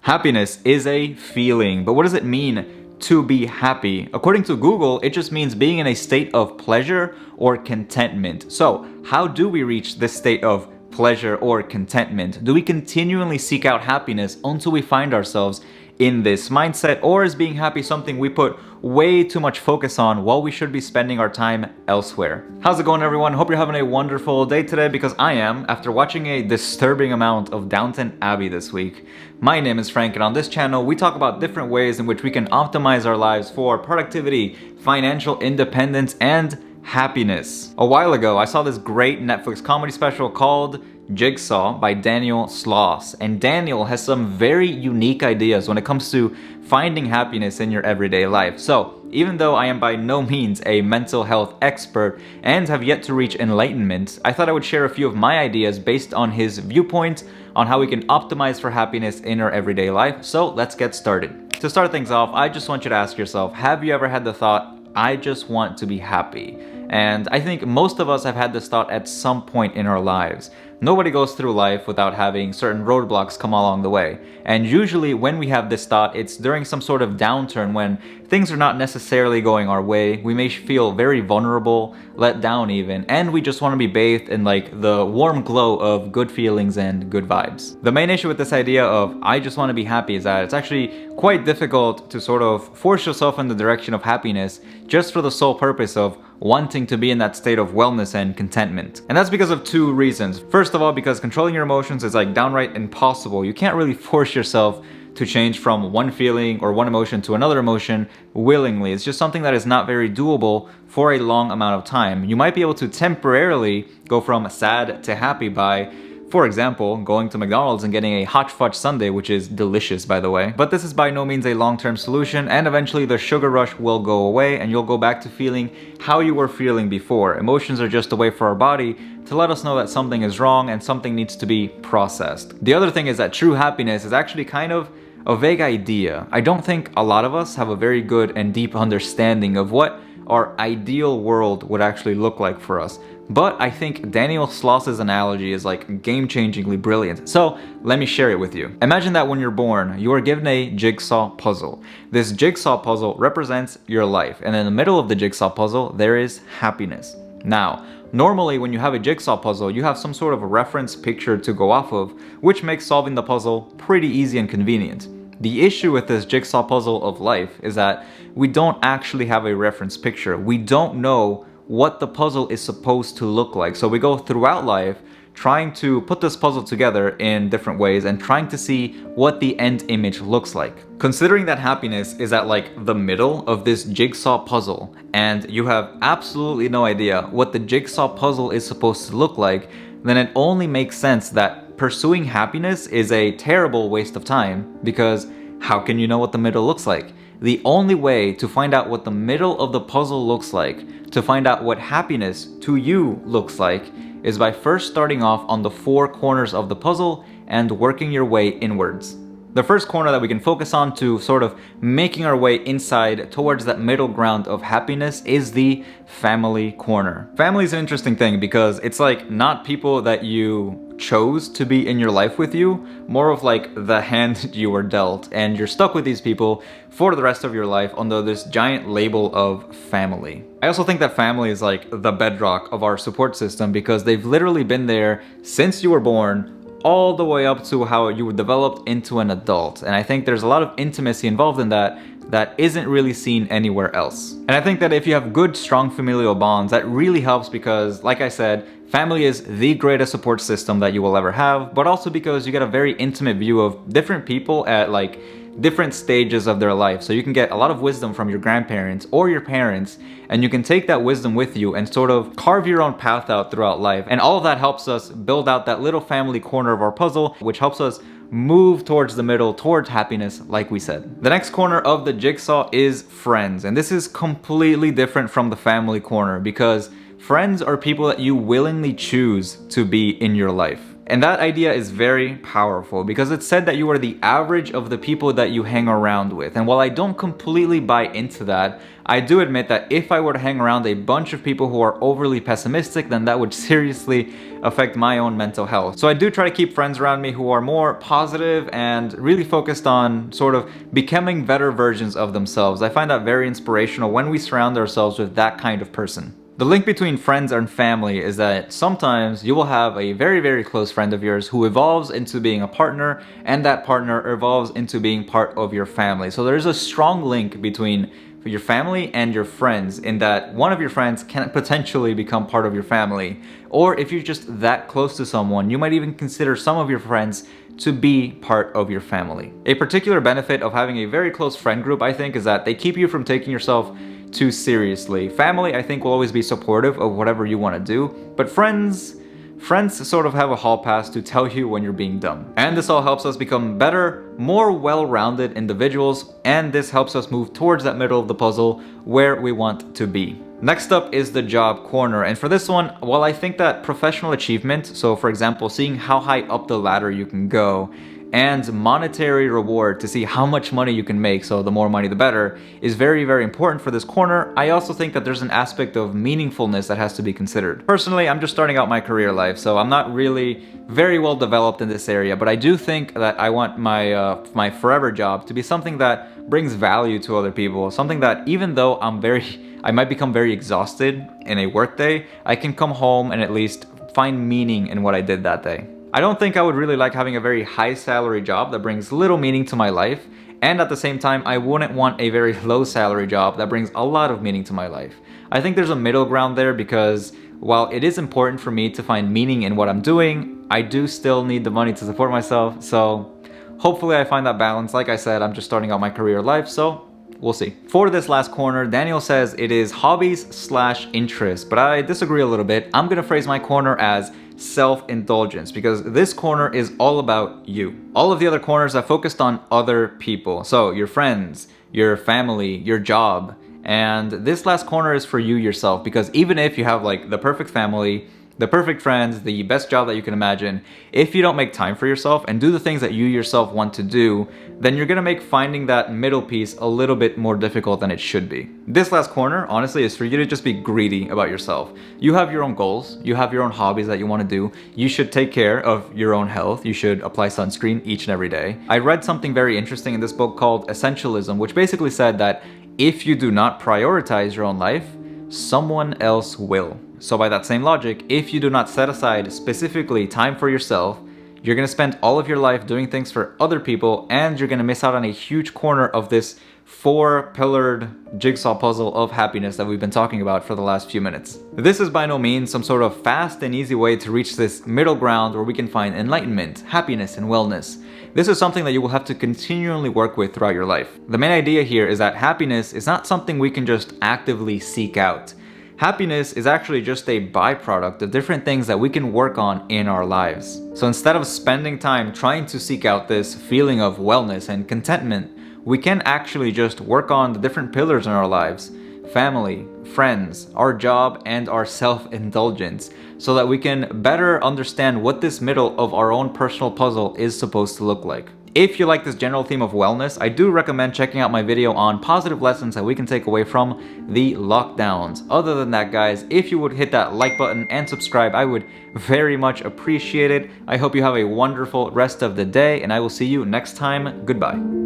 Happiness is a feeling, but what does it mean to be happy? According to Google, it just means being in a state of pleasure or contentment. So, how do we reach this state of pleasure or contentment? Do we continually seek out happiness until we find ourselves in this mindset, or is being happy something we put way too much focus on while we should be spending our time elsewhere? How's it going, everyone? Hope you're having a wonderful day today, because I am, after watching a disturbing amount of Downton Abbey this week. My name is Frank, and on this channel we talk about different ways in which we can optimize our lives for productivity, financial independence, and happiness. A while ago, I saw this great Netflix comedy special called Jigsaw by Daniel Sloss, and Daniel has some very unique ideas when it comes to finding happiness in your everyday life. So even though I am by no means a mental health expert and have yet to reach enlightenment, I thought I would share a few of my ideas based on his viewpoint on how we can optimize for happiness in our everyday life. So let's get started. To start things off, I just want you to ask yourself, have you ever had the thought, I just want to be happy? And I think most of us have had this thought at some point in our lives. Nobody goes through life without having certain roadblocks come along the way. And usually when we have this thought, it's during some sort of downturn when things are not necessarily going our way. We may feel very vulnerable, let down even, and we just want to be bathed in like the warm glow of good feelings and good vibes. The main issue with this idea of I just want to be happy is that it's actually quite difficult to sort of force yourself in the direction of happiness just for the sole purpose of wanting to be in that state of wellness and contentment. And that's because of two reasons. First of all, because controlling your emotions is like downright impossible. You can't really force yourself to change from one feeling or one emotion to another emotion willingly. It's just something that is not very doable for a long amount of time. You might be able to temporarily go from sad to happy by, for example, going to McDonald's and getting a hot fudge sundae, which is delicious, by the way. But this is by no means a long-term solution, and eventually the sugar rush will go away and you'll go back to feeling how you were feeling before. Emotions are just a way for our body to let us know that something is wrong and something needs to be processed. The other thing is that true happiness is actually kind of a vague idea. I don't think a lot of us have a very good and deep understanding of what our ideal world would actually look like for us. But I think Daniel Sloss's analogy is like game-changingly brilliant. So let me share it with you. Imagine that when you're born, you are given a jigsaw puzzle. This jigsaw puzzle represents your life, and in the middle of the jigsaw puzzle, there is happiness. Now, normally when you have a jigsaw puzzle, you have some sort of a reference picture to go off of, which makes solving the puzzle pretty easy and convenient. The issue with this jigsaw puzzle of life is that we don't actually have a reference picture. We don't know what the puzzle is supposed to look like. So we go throughout life trying to put this puzzle together in different ways and trying to see what the end image looks like. Considering that happiness is at like the middle of this jigsaw puzzle and you have absolutely no idea what the jigsaw puzzle is supposed to look like, then it only makes sense that pursuing happiness is a terrible waste of time, because how can you know what the middle looks like? The only way to find out what the middle of the puzzle looks like, to find out what happiness to you looks like, is by first starting off on the four corners of the puzzle and working your way inwards. The first corner that we can focus on to sort of making our way inside towards that middle ground of happiness is the family corner. Family is an interesting thing because it's like not people that you chose to be in your life with you, more of like the hand you were dealt, and you're stuck with these people for the rest of your life under this giant label of family. I also think that family is like the bedrock of our support system because they've literally been there since you were born all the way up to how you were developed into an adult. And I think there's a lot of intimacy involved in that isn't really seen anywhere else. And I think that if you have good, strong familial bonds, that really helps because, like I said, family is the greatest support system that you will ever have, but also because you get a very intimate view of different people at like different stages of their life. So you can get a lot of wisdom from your grandparents or your parents, and you can take that wisdom with you and sort of carve your own path out throughout life. And all of that helps us build out that little family corner of our puzzle, which helps us move towards the middle, towards happiness, like we said. The next corner of the jigsaw is friends. And this is completely different from the family corner because friends are people that you willingly choose to be in your life. And that idea is very powerful because it's said that you are the average of the people that you hang around with. And while I don't completely buy into that, I do admit that if I were to hang around a bunch of people who are overly pessimistic, then that would seriously affect my own mental health. So I do try to keep friends around me who are more positive and really focused on sort of becoming better versions of themselves. I find that very inspirational when we surround ourselves with that kind of person. The link between friends and family is that sometimes you will have a very, very close friend of yours who evolves into being a partner, and that partner evolves into being part of your family. So there's a strong link between your family and your friends, in that one of your friends can potentially become part of your family. Or if you're just that close to someone, you might even consider some of your friends to be part of your family. A particular benefit of having a very close friend group, I think, is that they keep you from taking yourself too seriously. Family, I think, will always be supportive of whatever you want to do, but friends sort of have a hall pass to tell you when you're being dumb. And this all helps us become better, more well-rounded individuals, and this helps us move towards that middle of the puzzle where we want to be. Next up is the job corner, and for this one, while I think that professional achievement, so for example, seeing how high up the ladder you can go, and monetary reward to see how much money you can make, so the more money the better, is very, very important for this corner, I also think that there's an aspect of meaningfulness that has to be considered. Personally, I'm just starting out my career life, so I'm not really very well developed in this area, but I do think that I want my forever job to be something that brings value to other people, something that even though I might become very exhausted in a workday, I can come home and at least find meaning in what I did that day. I don't think I would really like having a very high salary job that brings little meaning to my life, and at the same time, I wouldn't want a very low salary job that brings a lot of meaning to my life. I think there's a middle ground there because while it is important for me to find meaning in what I'm doing, I do still need the money to support myself, so hopefully I find that balance. Like I said, I'm just starting out my career life, so we'll see. For this last corner, Daniel says it is hobbies/interests, but I disagree a little bit. I'm gonna phrase my corner as self-indulgence because this corner is all about you. All of the other corners are focused on other people. So your friends, your family, your job, and this last corner is for you yourself, because even if you have like the perfect family, the perfect friends, the best job that you can imagine, if you don't make time for yourself and do the things that you yourself want to do, then you're gonna make finding that middle piece a little bit more difficult than it should be. This last corner, honestly, is for you to just be greedy about yourself. You have your own goals, you have your own hobbies that you want to do, you should take care of your own health, you should apply sunscreen each and every day. I read something very interesting in this book called Essentialism, which basically said that if you do not prioritize your own life, someone else will. So by that same logic, if you do not set aside specifically time for yourself, you're gonna spend all of your life doing things for other people, and you're gonna miss out on a huge corner of this four-pillared jigsaw puzzle of happiness that we've been talking about for the last few minutes. This is by no means some sort of fast and easy way to reach this middle ground where we can find enlightenment, happiness, and wellness. This is something that you will have to continually work with throughout your life. The main idea here is that happiness is not something we can just actively seek out. Happiness is actually just a byproduct of different things that we can work on in our lives. So instead of spending time trying to seek out this feeling of wellness and contentment, we can actually just work on the different pillars in our lives: family, friends, our job, and our self-indulgence, so that we can better understand what this middle of our own personal puzzle is supposed to look like. If you like this general theme of wellness, I do recommend checking out my video on positive lessons that we can take away from the lockdowns. Other than that, guys, if you would hit that like button and subscribe, I would very much appreciate it. I hope you have a wonderful rest of the day, and I will see you next time. Goodbye.